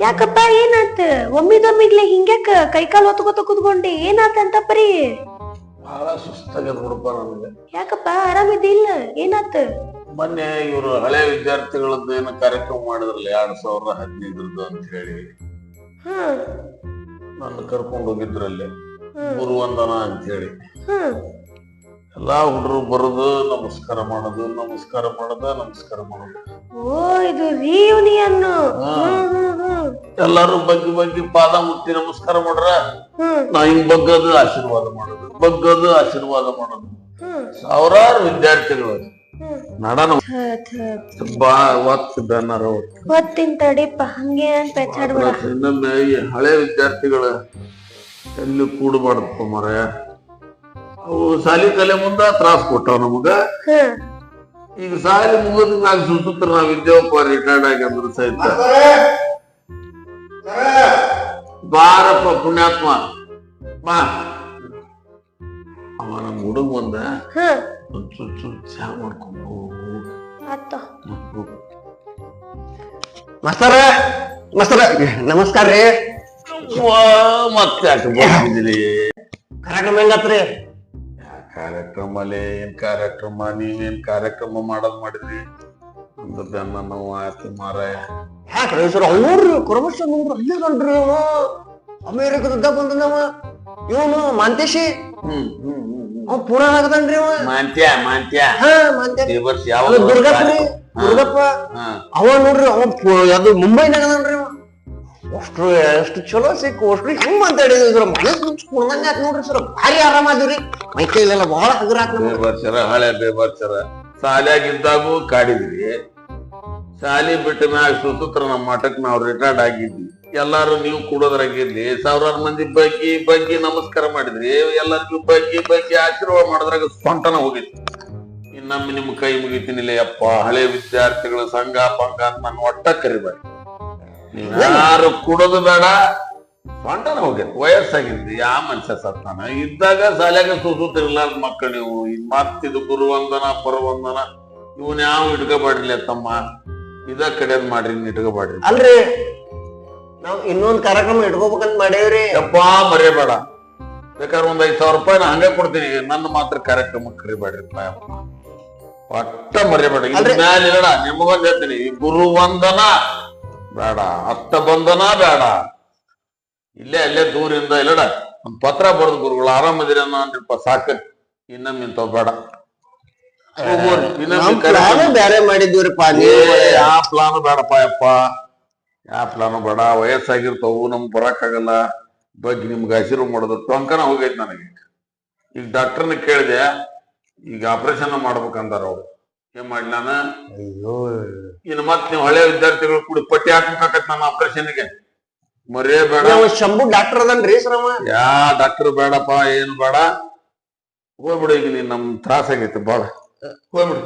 ಯಾಕಪ್ಪ ಏನಾತ ಒಮ್ಮಿದೊಮ್ಮಿಗ್ಲೆ ಹಿಂಗ್ಯಾಕ ಕೈಕಾಲ್ ಹೊತ್ಕೋತ ಕುತ್ಕೊಂಡಿ ಏನಾತ ಅಂತ ಪರಿ ಬಹಳ ಸುಸ್ತಾಗ್ಯದ ಬಿಡಪ್ಪ ನನಗೆ. ಯಾಕಪ್ಪ ಆರಾಮಿದ್ದಿಲ್ಲ ಏನಾತ ಮೊನ್ನೆ ಇವರು ಹಳೆ ವಿದ್ಯಾರ್ಥಿಗಳದ್ದು ಏನೋ ಕಾರ್ಯಕ್ರಮ ಮಾಡಿದ್ರಲ್ಲ 2015 ಅಂತ ಹೇಳಿ ಹ್ಮ್ ನನ್ನ ಕರ್ಕೊಂಡು ಹೋಗಿದ್ರಲ್ಲಿ ಗುರುವಂದನ ಅಂತ ಹೇಳಿ ಹ್ಮ್ ಎಲ್ಲಾ ಹುಡುಗರು ಬರೋದು ನಮಸ್ಕಾರ ಮಾಡೋದು ಓ ಇದು ರಿಯೂನಿಯನ್ ಎಲ್ಲಾರು ಬಗ್ಗಿ ಪಾದ ಮುಟ್ಟಿ ನಮಸ್ಕಾರ ಮಾಡ್ರ ನಾ ಹಿಂಗ್ ಬಗ್ಗದು ಆಶೀರ್ವಾದ ಮಾಡೋದು ಸಾವಿರಾರು ವಿದ್ಯಾರ್ಥಿಗಳು ನಡನ ಬಾ ಒತ್ತು ಬ್ಯಾನರ್ ಹೊತ್ತಿನ ತಡಿಪ್ಪ ಹಂಗೆ ಅಂತ ಪೆಚ್ಚಾಡ್ಬೇಡ. ಇನ್ನೊಮ್ಮೆ ಈ ಹಳೆ ವಿದ್ಯಾರ್ಥಿಗಳು ಎಲ್ಲಿ ಕೂಡಬಾರ್ದಪ್ಪ ಮರ. ಅವು ಶಾಲಿ ಕಲೆ ಮುಂದ ತ್ರಾಸ್ ಕೊಟ್ಟವ್ ನಮಗ. ಈಗ ಶಾಲಿ ಮುಗಿದ ಮ್ಯಾಗ ಸುಸುತ್ರ ನಾವ್ ಇದ್ದೇವಪ್ಪ ರಿಟೈರ್ಡ್ ಆಗಿ ಅಂದ್ರ ಸಹಿತ ಬಾರಪ್ಪ ಪುಣ್ಯಾತ್ಮ ಬಾ. ಅವ ನಮ್ ಹುಡುಗ ಬಂದ ಒಂದ್ ಚಾ ಮಾಡ್ಕೊಂಡು ಮಾಸ್ತರ ನಮಸ್ಕಾರ ರೀ. ಮತ್ತೆ ಯಾಕೆ ಬಂದಿದ್ದೀರಿ? ಕಾರ್ಯಕ್ರಮ ಹೆಂಗತ್ರಿ? ಕಾರ್ಯಕ್ರಮ ಏನ್ ಕಾರ್ಯಕ್ರಮ ನೀವೇನ್ ಕಾರ್ಯಕ್ರಮ ಮಾಡೋದ್ ಮಾಡಿದ್ರಿ ಅಂದನ್ನ ನಾವು ಆಯ್ತು ಮಾರಾಯ. ಯಾಕ್ರಿ ಸರ್ ಅವ್ರು ಕೊರಬಸ್ ಅಲ್ಲೇ ಕಂಡ್ರಿ ಅವನು ಅಮೇರಿಕದ ಬಂದವ ಇವನು ಮಾಂತೇಶಿ. ಅವ್ ಪುಣೆ ಆಗದನ್ರಿ ಅವ ಮಾಂತ್ಯ ದುರ್ಗಪ್ಪ ಅವ ನೋಡ್ರಿ ಅವ ಅದು ಮುಂಬೈನಾಗ ಅದನ್ರಿ ಅವ. ಅಷ್ಟ್ರು ಎಷ್ಟು ಚಲೋ ಸಿಕ್ಕು ಅಷ್ಟ್ರು ಹೆಂಗ್ ಮಾತಾಡಿದ್ವಿ ಸರ್ ಮನಸ್ ಕುಣ್ದಂಗ ಆತ್ ನೋಡ್ರಿ ಸರ್ ಭಾರಿ ಆರಾಮಾದಿವ್ರಿ ಮೈ ಕೈಲೆಲ್ಲ ಬಹಳ ಹಗುರ ಆತ್ ಬೇಬರ್ಚರ ಹಳೆ ಬೇಬರ್ಚರ ಶಾಲ್ಯಾಗಿದ್ದಾಗೂ ಕಾಡಿದ್ರಿ. ಶಾಲಿ ಬಿಟ್ಟ ಮ್ಯಾಗ ಸುಸೂತ್ರ ನಮ್ಮ ಮಠಕ್ ನಾವ್ ರಿಟೈರ್ಡ್ ಆಗಿದ್ವಿ. ಎಲ್ಲಾರು ನೀವು ಕೂಡೋದ್ರಾಗಿರ್ಲಿ ಸಾವಿರಾರು ಮಂದಿ ಬಗ್ಗಿ ನಮಸ್ಕಾರ ಮಾಡಿದ್ರಿ. ಎಲ್ಲರಿಗೂ ಬಗ್ಗಿ ಆಶೀರ್ವಾದ ಮಾಡೋದ್ರಾಗ ಸ್ವಂಟನ ಹೋಗಿತ್ತು. ಇನ್ನೊಮ್ಮೆ ನಿಮ್ ಕೈ ಮುಗಿತೀನಿಲ್ಲ ಯಪ್ಪ. ಹಳೆ ವಿದ್ಯಾರ್ಥಿಗಳ ಸಂಘ ಪಂಗ ಅಂತ ನಾನು ಒಟ್ಟ ಕರಿಬೇಡಿ. ಯಾರು ಕುಡೋದು ಬೇಡ ಸ್ವಂಟನ ಹೋಗ್ಯದ. ವಯಸ್ಸಾಗಿದ್ರಿ ಯಾ ಮನುಷ್ಯ ಸತ್ತಾನ ಇದ್ದಾಗ ಶಾಲ್ಯಾಗ ಸುಸೂತಿರ್ಲಾರ್ದ ಮಕ್ಕಳು ನೀವು ಇನ್ ಮತ್ತಿದು ಗುರುವಂದನ ಪರವಂದನ ಇವನ್ ಯಾವ ಇಟ್ಕೋಬೇಡ್ರಿ ತಮ್ಮ. ಇದ ಕಡೆದ್ ಮಾಡ್ರಿ ಇಟ್ಕೋಬೇಡ್ರಿ. ಅಲ್ರಿ ನಾವ್ ಇನ್ನೊಂದ್ ಕಾರ್ಯಕ್ರಮ ಇಟ್ಕೋಬೇಕಂತ ಮಾಡೇವ್ರಿ. ಯಪ್ಪಾ ಮರಿಯಬೇಡ. ಬೇಕಾದ್ರೆ ಒಂದ್ 5,000 ರೂಪಾಯಿ ನಾ ಹಂಗೆ ಕೊಡ್ತೀನಿ. ನನ್ನ ಮಾತ್ರ ಕಾರ್ಯಕ್ರಮಕ್ಕೆ ಕರಿಬೇಡ್ರಿ ಯಪ್ಪ. ಒಟ್ಟ ಮರಿಯಬೇಡ. ಇದ್ರ ಮ್ಯಾಲ ಇರಡ ನಿಮಗೊಂದ್ ಹೇಳ್ತೀನಿ ಈ ಗುರುವಂದನ ಬೇಡ, ಹತ್ತ ಬಂಧನ ಬೇಡ. ಅಲ್ಲೇ ದೂರಿಂದ ಇಲ್ಲಡ ಒಂದ್ ಪತ್ರ ಬರೆದು ಗುರುಗಳು ಆರಾಮದಿರ ಅಂದ್ರಪ್ಪ ಸಾಕ. ಇನ್ನೊಮ್ಮೆ ಇಂಥವ್ ಬೇಡ. ಬೇರೆ ಮಾಡಿದ್ವಿರಿಪ್ಪ. ಯಾ ಪ್ಲಾನು ಬೇಡಪ್ಪ ಯಪ್ಪ. ಯಾ ಪ್ಲಾನು ಬೇಡ. ವಯಸ್ಸಾಗಿರ್ತಾವು ನಮ್ಗ್ ಬರಕ್ಕಾಗಲ್ಲ. ಬಗ್ಗೆ ನಿಮ್ಗೆ ಆಶೀರ್ವಾದ ಮಾಡೋದು ಟೊಂಕನ ಹೋಗೈತಿ ನನಗೆ. ಈಗ ಡಾಕ್ಟರ್ನ ಕೇಳಿದೆ ಈಗ ಆಪರೇಷನ್ ಮಾಡ್ಬೇಕಂದಾರ ಅವ್ರು. ಏನ್ ಮಾಡ್ಲಿ ನಾನು? ಇನ್ನು ಮತ್ ನೀವು ಹಳೆ ವಿದ್ಯಾರ್ಥಿಗಳು ಕೂಡ ಪಟ್ಟಿ ಹಾಕ್ಬೇಕಾಗತ್ ನನ್ನ ಆಪರೇಷನ್ಗೆ. ಮರಿಯಬೇಡ. ಶಂಭು ಡಾಕ್ಟರ್ ಅದನ್ರಿ ಸರ್ ಅವ. ಯಾ ಡಾಕ್ಟರ್ ಬೇಡಪ್ಪ ಏನು ಬೇಡ. ಹೋಗ್ಬಿಡು. ಈಗ ನೀನ್ ನಮ್ ತ್ರಾಸ ಆಗೈತಿ ಬಾಳ. ಹೋಗ್ಬಿಡು.